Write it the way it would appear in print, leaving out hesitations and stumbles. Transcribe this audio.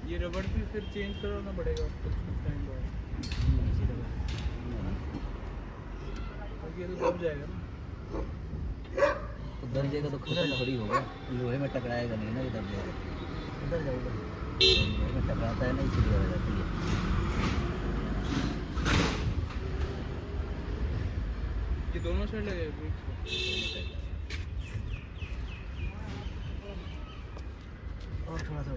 ये रबड़ भी फिर चेंज करवाना पड़ेगा कुछ टाइम बाद, क्योंकि ये तो दब जाएगा ना। तो दब जाएगा तो खत्म थोड़ी होगा, लोहे में टकराएगा नहीं ना, दब जाएगा। उधर जाएगा, लोहे में टकराता है ना, इसलिए हो जाती है। ये दोनों साइड लगेगा और थोड़ा सा